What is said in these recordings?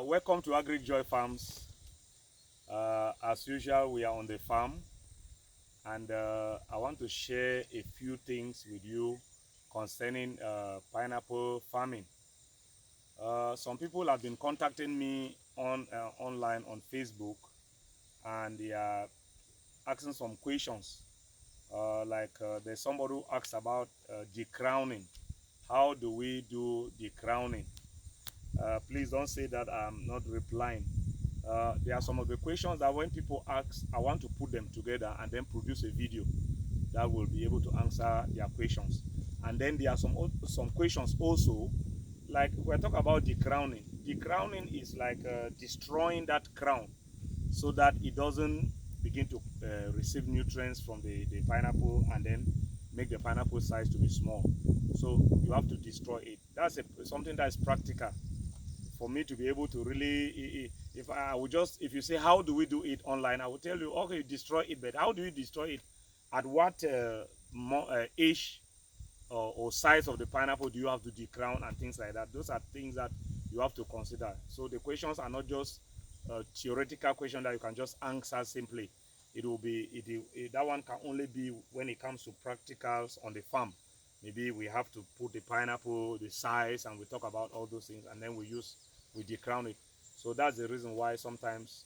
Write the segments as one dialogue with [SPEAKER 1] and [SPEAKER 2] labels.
[SPEAKER 1] Welcome to Agri Joy Farms. As usual, we are on the farm, and I want to share a few things with you concerning pineapple farming. Some people have been contacting me online on Facebook, and they are asking some questions. There's somebody who asks about decrowning. How do we do decrowning? Please don't say that I'm not replying. There are some of the questions that when people ask, I want to put them together and then produce a video that will be able to answer their questions. And then there are some questions also, like we're talking about decrowning. Decrowning is like destroying that crown so that it doesn't begin to receive nutrients from the pineapple and then make the pineapple size to be small. So you have to destroy it. That's something that is practical for me to be able to really, if you say how do we do it online, I will tell you, okay, destroy it, but how do you destroy it? At what age or size of the pineapple do you have to decrown and things like that? Those are things that you have to consider. So the questions are not just theoretical question that you can just answer simply. It will be that one can only be when it comes to practicals on the farm. Maybe we have to put the pineapple, the size, and we talk about all those things, and then we decrown it. So that's the reason why sometimes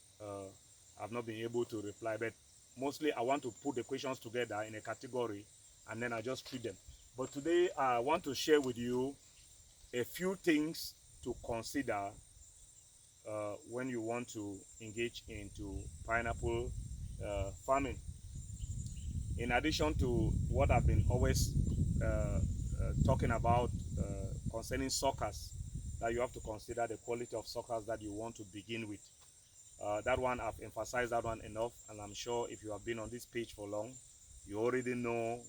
[SPEAKER 1] I've not been able to reply. But mostly I want to put the questions together in a category, and then I just treat them. But today I want to share with you a few things to consider when you want to engage into pineapple farming. In addition to what I've been always talking about concerning suckers, that you have to consider the quality of suckers that you want to begin with. That one, I've emphasized that one enough, and I'm sure if you have been on this page for long, you already know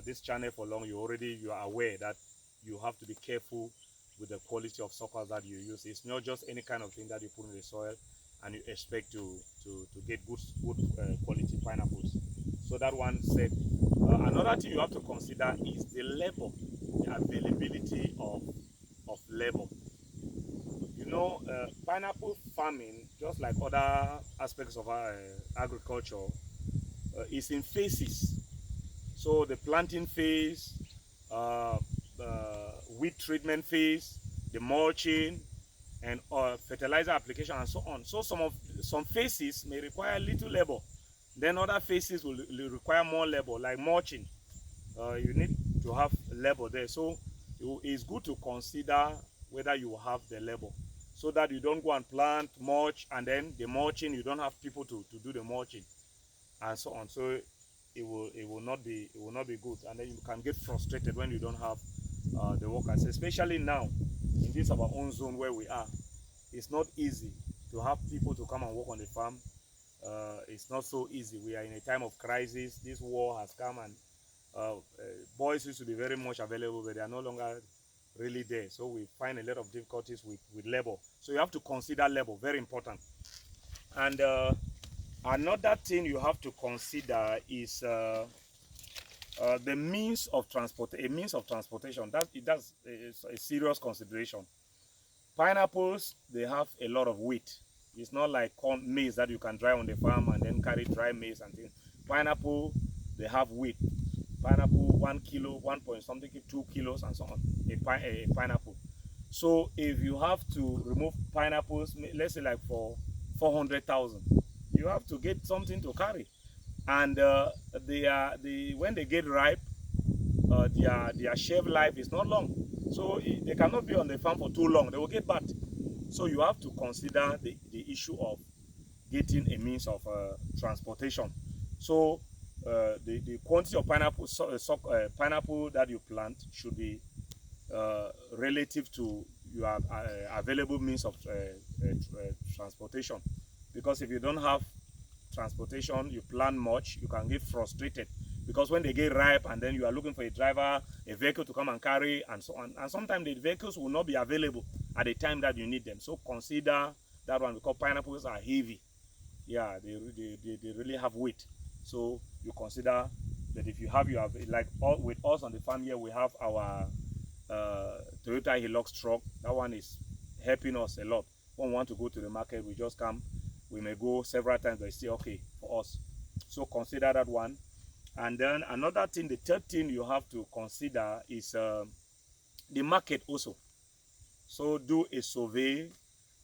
[SPEAKER 1] this channel for long, you are aware that you have to be careful with the quality of suckers that you use. It's not just any kind of thing that you put in the soil and you expect to get good quality pineapples. So that one said. Another thing you have to consider is the labor, the availability of labor. You know, pineapple farming, just like other aspects of our agriculture, is in phases. So the planting phase, weed treatment phase, the mulching, and fertilizer application, and so on. So some phases may require little labor. Then other phases will require more labor, like mulching. You need to have labor there. So it's good to consider whether you have the labor, so that you don't go and plant mulch and then the mulching you don't have people to do the mulching and so on. So it will not be good, and then you can get frustrated when you don't have the workers, especially now in this our own zone where we are. It's not easy to have people to come and work on the farm. It's not so easy. We are in a time of crisis. This war has come, and boys used to be very much available, but they are no longer really there. So we find a lot of difficulties with labor. So you have to consider labor, very important. And another thing you have to consider is the means of transportation. That's a serious consideration. Pineapples, they have a lot of weight. It's not like corn maize that you can dry on the farm and then carry dry maize and things. Pineapple, they have weight. Pineapple, 1 kilo, 1 point something, 2 kilos, and so on. A pineapple. So if you have to remove pineapples, let's say like for 400,000, you have to get something to carry. And when they get ripe, their shelf life is not long. So they cannot be on the farm for too long. They will get bad. So you have to consider the issue of getting a means of transportation. So the quantity of pineapple that you plant should be relative to your available means of transportation. Because if you don't have transportation, you plant much, you can get frustrated. Because when they get ripe and then you are looking for a driver, a vehicle to come and carry, and so on. And sometimes the vehicles will not be available at the time that you need them. So consider that one, because pineapples are heavy. Yeah, they really have weight. So you consider that if you have with us on the farm here, we have our Toyota Hilux truck. That one is helping us a lot. when we want to go to the market, we just come. We may go several times, but it's still okay for us. So consider that one. And then another thing, the third thing you have to consider is the market also. So do a survey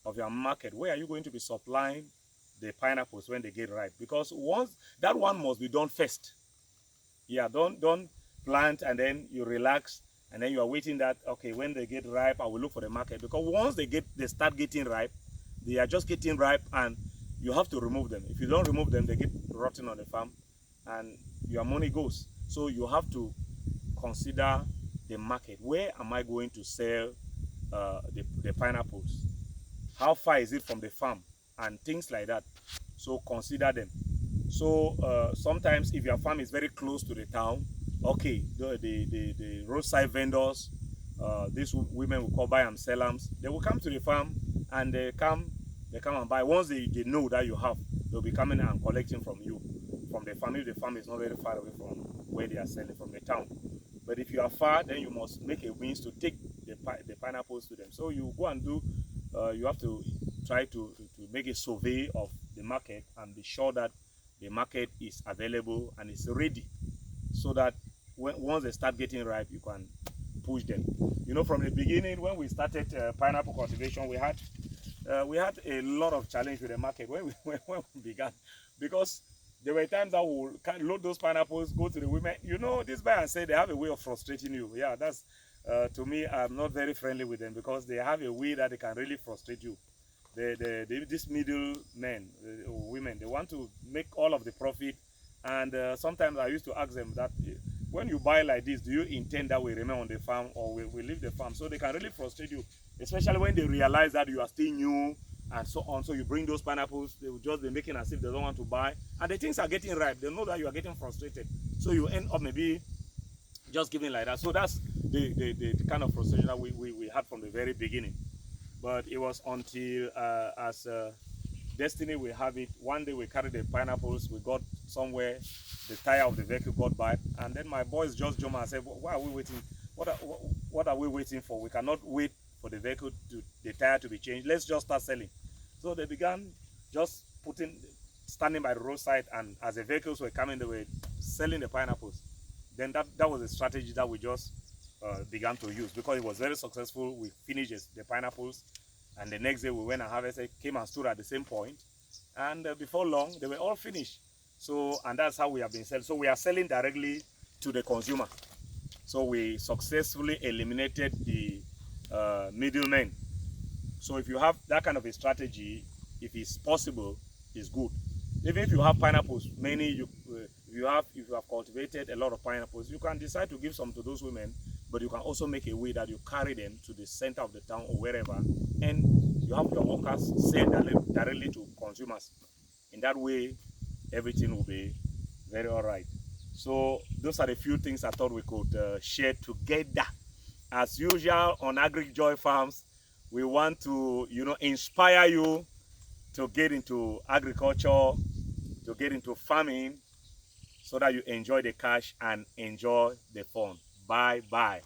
[SPEAKER 1] of your market. Where are you going to be supplying the pineapples when they get ripe? Because once that one must be done first. Yeah, don't plant and then you relax and then you are waiting that, okay, when they get ripe, I will look for the market. Because once they start getting ripe, they are just getting ripe and you have to remove them. If you don't remove them, they get rotten on the farm and your money goes. So you have to consider the market. Where am I going to sell the pineapples? How far is it from the farm? And things like that. So consider them. So sometimes if your farm is very close to the town, okay, the roadside vendors, these women will call buy and sellers, they will come to the farm and they come and buy. Once they know that you have, they'll be coming and collecting from you, from the farm, if the farm is not very far away from where they are selling, from the town. But if you are far, then you must make a means to take the pineapples to them. So you go and do, you have to try to make a survey of the market and be sure that the market is available and is ready, so that once they start getting ripe, you can push them. You know, from the beginning when we started pineapple cultivation, we had a lot of challenge with the market when we began, because there were times that we would load those pineapples, go to the women. You know, this buyer and say they have a way of frustrating you. Yeah, that's to me, I'm not very friendly with them, because they have a way that they can really frustrate you. These middle men, women, they want to make all of the profit. And sometimes I used to ask them that, when you buy like this, do you intend that we remain on the farm or we leave the farm? So they can really frustrate you, especially when they realize that you are still new and so on. So you bring those pineapples, they will just be making as if they don't want to buy, and the things are getting ripe. They know that you are getting frustrated, so you end up maybe just giving like that. So that's the kind of frustration that we had from the very beginning. But it was until as destiny will have it, one day we carried the pineapples, we got somewhere, the tire of the vehicle got bad, and then my boys just jumped and said, why are we waiting? What are we waiting for? We cannot wait for the vehicle the tire to be changed. Let's just start selling. So they began just standing by the roadside, and as the vehicles were coming, they were selling the pineapples. Then that was a strategy that we just began to use, because it was very successful. We finished the pineapples, and the next day we went and harvested, came and stood at the same point, and before long they were all finished. So, and that's how we have been selling. So we are selling directly to the consumer. So we successfully eliminated the middlemen. So if you have that kind of a strategy, if it's possible, it's good. Even if you have pineapples, if you have cultivated a lot of pineapples, you can decide to give some to those women, but you can also make a way that you carry them to the center of the town or wherever, and you have your workers sell directly to consumers. In that way, everything will be very all right. So those are the few things I thought we could share together. As usual on Agric Joy Farms, we want to, inspire you to get into agriculture, to get into farming, so that you enjoy the cash and enjoy the fun. Bye bye.